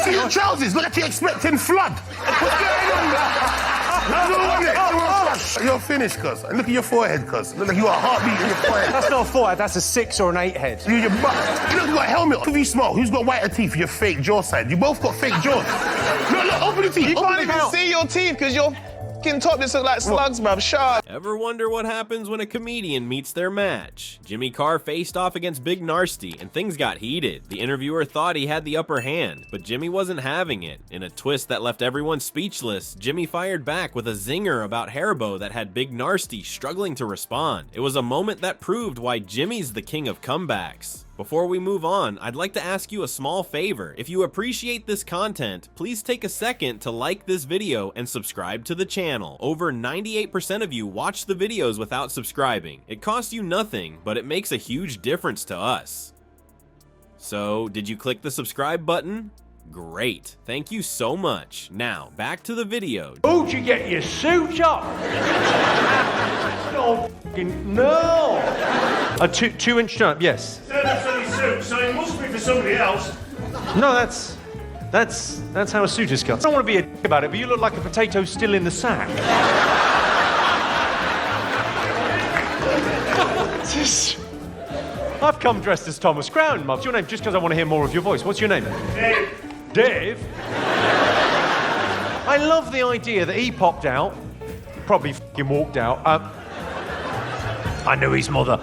me see your trousers. Look like you're expecting flood. What's going on there? You're finished, cuz. And look at your forehead, cuz. Look like you got a heartbeat in your forehead. That's not a forehead, that's a 6 or an 8 head. Your butt. Look, you got a helmet. Who you smile? Who's got whiter teeth for your fake jaw side? You both got fake jaws. Look, open the teeth. You can't even see your teeth because your fucking top just look like slugs, bruv. Shut. Ever wonder what happens when a comedian meets their match? Jimmy Carr faced off against Big Narstie, and things got heated. The interviewer thought he had the upper hand, but Jimmy wasn't having it. In a twist that left everyone speechless, Jimmy fired back with a zinger about Haribo that had Big Narstie struggling to respond. It was a moment that proved why Jimmy's the king of comebacks. Before we move on, I'd like to ask you a small favor. If you appreciate this content, please take a second to like this video and subscribe to the channel. Over 98% of you watch the videos without subscribing. It costs you nothing, but it makes a huge difference to us. So, did you click the subscribe button? Great, thank you so much. Now, back to the video. Who'd you get your suit up? Oh, no! A 2-inch jump, yes. Suit, so it must be for somebody else. No, that's how a suit is cut. I don't want to be a dick about it, but you look like a potato still in the sack. I've come dressed as Thomas Crown, Mum. What's your name? Just because I want to hear more of your voice. What's your name? Dave. Dave? I love the idea that he popped out, probably f***ing walked out. I knew his mother.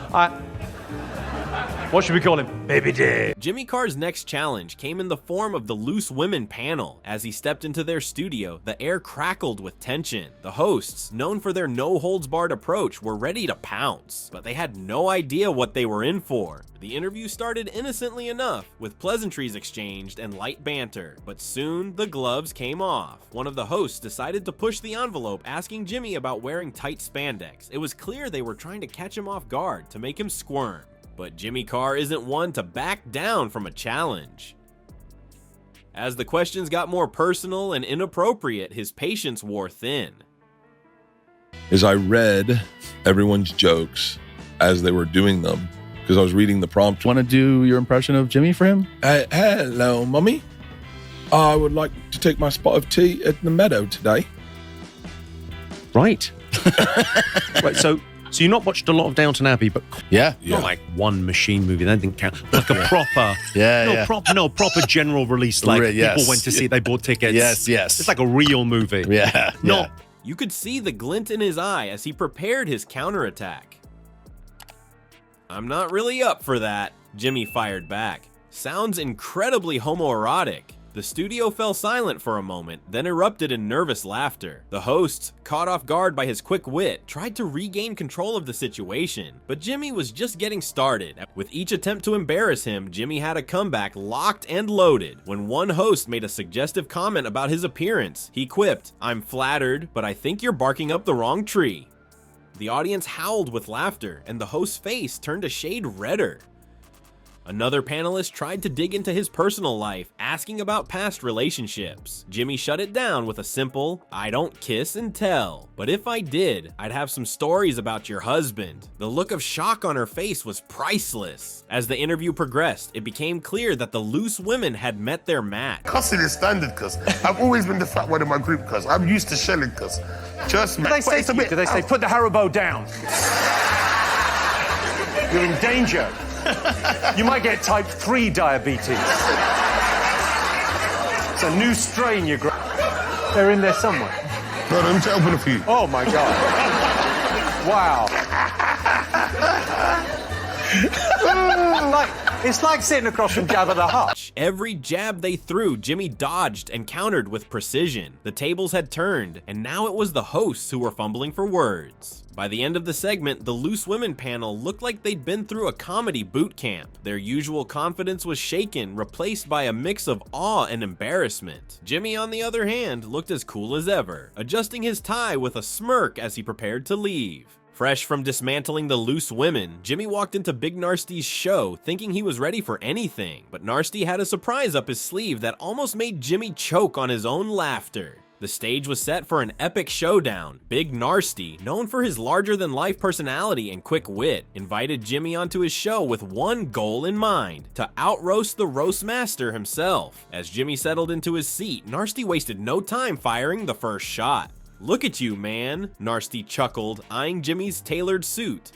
What should we call him? Baby Dave. Jimmy Carr's next challenge came in the form of the Loose Women panel. As he stepped into their studio, the air crackled with tension. The hosts, known for their no-holds-barred approach, were ready to pounce, but they had no idea what they were in for. The interview started innocently enough, with pleasantries exchanged and light banter, but soon the gloves came off. One of the hosts decided to push the envelope, asking Jimmy about wearing tight spandex. It was clear they were trying to catch him off guard to make him squirm. But Jimmy Carr isn't one to back down from a challenge. As the questions got more personal and inappropriate, his patience wore thin. As I read everyone's jokes as they were doing them, because I was reading the prompt. Want to do your impression of Jimmy for him? Hello, Mummy. I would like to take my spot of tea at the meadow today. Right. Right, so you not watched a lot of Downton Abbey, but not like one machine movie. That didn't count. Like a proper, proper general release. Like people went to see it, they bought tickets. Yes. It's like a real movie. Yeah. You could see the glint in his eye as he prepared his counterattack. I'm not really up for that, Jimmy fired back. Sounds incredibly homoerotic. The studio fell silent for a moment, then erupted in nervous laughter. The hosts, caught off guard by his quick wit, tried to regain control of the situation, but Jimmy was just getting started. With each attempt to embarrass him, Jimmy had a comeback locked and loaded. When one host made a suggestive comment about his appearance, he quipped, "I'm flattered, but I think you're barking up the wrong tree." The audience howled with laughter, and the host's face turned a shade redder. Another panelist tried to dig into his personal life, asking about past relationships. Jimmy shut it down with a simple, "I don't kiss and tell. But if I did, I'd have some stories about your husband." The look of shock on her face was priceless. As the interview progressed, it became clear that the Loose Women had met their match. Cussing is standard, cuz. I've always been the fat one in my group, cuz. I'm used to shelling, cuz. Trust me. Did they say, put the Haribo down? You're in danger. You might get type 3 diabetes. It's a new strain you're They're in there somewhere. No, let me open a few. Oh my God. Wow. It's like sitting across from Jabba the Hutt. Every jab they threw, Jimmy dodged and countered with precision. The tables had turned, and now it was the hosts who were fumbling for words. By the end of the segment, the Loose Women panel looked like they'd been through a comedy boot camp. Their usual confidence was shaken, replaced by a mix of awe and embarrassment. Jimmy, on the other hand, looked as cool as ever, adjusting his tie with a smirk as he prepared to leave. Fresh from dismantling the Loose Women, Jimmy walked into Big Narstie's show thinking he was ready for anything, but Narstie had a surprise up his sleeve that almost made Jimmy choke on his own laughter. The stage was set for an epic showdown. Big Narstie, known for his larger-than-life personality and quick wit, invited Jimmy onto his show with one goal in mind: to out-roast the roast master himself. As Jimmy settled into his seat, Narstie wasted no time firing the first shot. "Look at you, man," Narstie chuckled, eyeing Jimmy's tailored suit.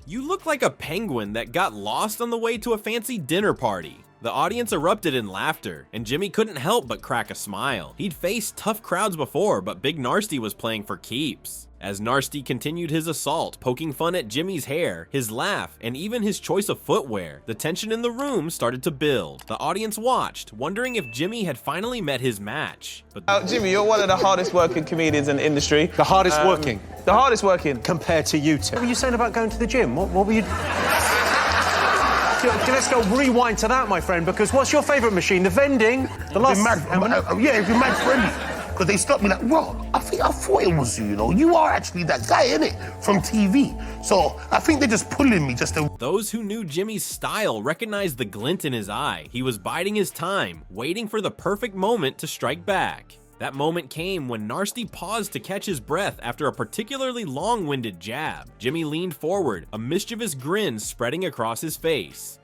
"You look like a penguin that got lost on the way to a fancy dinner party." The audience erupted in laughter, and Jimmy couldn't help but crack a smile. He'd faced tough crowds before, but Big Narstie was playing for keeps. As Narstie continued his assault, poking fun at Jimmy's hair, his laugh, and even his choice of footwear, the tension in the room started to build. The audience watched, wondering if Jimmy had finally met his match. But Jimmy, you're one of the hardest working comedians in the industry. The hardest working? The hardest working. Compared to you two. What were you saying about going to the gym? What were you... Let's go rewind to that, my friend, because what's your favourite machine? The vending? The last... Yeah, it's been mad friendly. Because they stopped me like, "Bro, I thought it was you, you know. You are actually that guy, innit? From TV." So I think they're just pulling me just to... Those who knew Jimmy's style recognized the glint in his eye. He was biding his time, waiting for the perfect moment to strike back. That moment came when Narstie paused to catch his breath after a particularly long-winded jab. Jimmy leaned forward, a mischievous grin spreading across his face.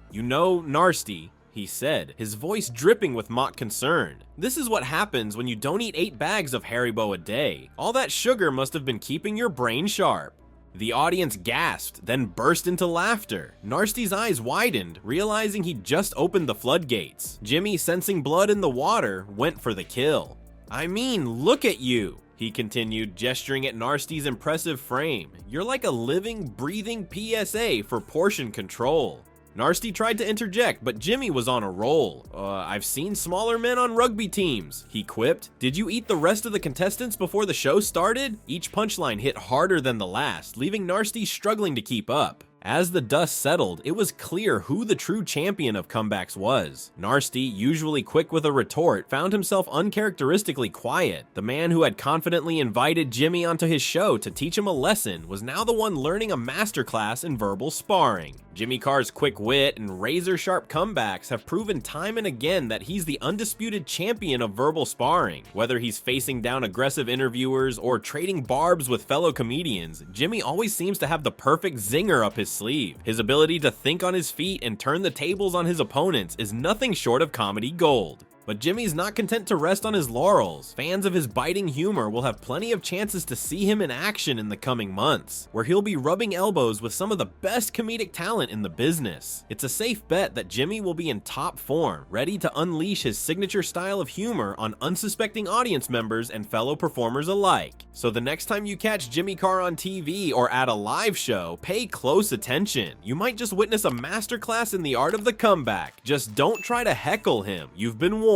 "You know, Narstie," he said, his voice dripping with mock concern. "This is what happens when you don't eat 8 bags of Haribo a day. All that sugar must have been keeping your brain sharp." The audience gasped, then burst into laughter. Narstie's eyes widened, realizing he'd just opened the floodgates. Jimmy, sensing blood in the water, went for the kill. "I mean, look at you," he continued, gesturing at Narstie's impressive frame. "You're like a living, breathing PSA for portion control." Narstie tried to interject, but Jimmy was on a roll. "I've seen smaller men on rugby teams," he quipped. "Did you eat the rest of the contestants before the show started?" Each punchline hit harder than the last, leaving Narstie struggling to keep up. As the dust settled, it was clear who the true champion of comebacks was. Narstie, usually quick with a retort, found himself uncharacteristically quiet. The man who had confidently invited Jimmy onto his show to teach him a lesson was now the one learning a masterclass in verbal sparring. Jimmy Carr's quick wit and razor-sharp comebacks have proven time and again that he's the undisputed champion of verbal sparring. Whether he's facing down aggressive interviewers or trading barbs with fellow comedians, Jimmy always seems to have the perfect zinger up his sleeve. His ability to think on his feet and turn the tables on his opponents is nothing short of comedy gold. But Jimmy's not content to rest on his laurels. Fans of his biting humor will have plenty of chances to see him in action in the coming months, where he'll be rubbing elbows with some of the best comedic talent in the business. It's a safe bet that Jimmy will be in top form, ready to unleash his signature style of humor on unsuspecting audience members and fellow performers alike. So the next time you catch Jimmy Carr on TV or at a live show, pay close attention. You might just witness a masterclass in the art of the comeback. Just don't try to heckle him. You've been warned.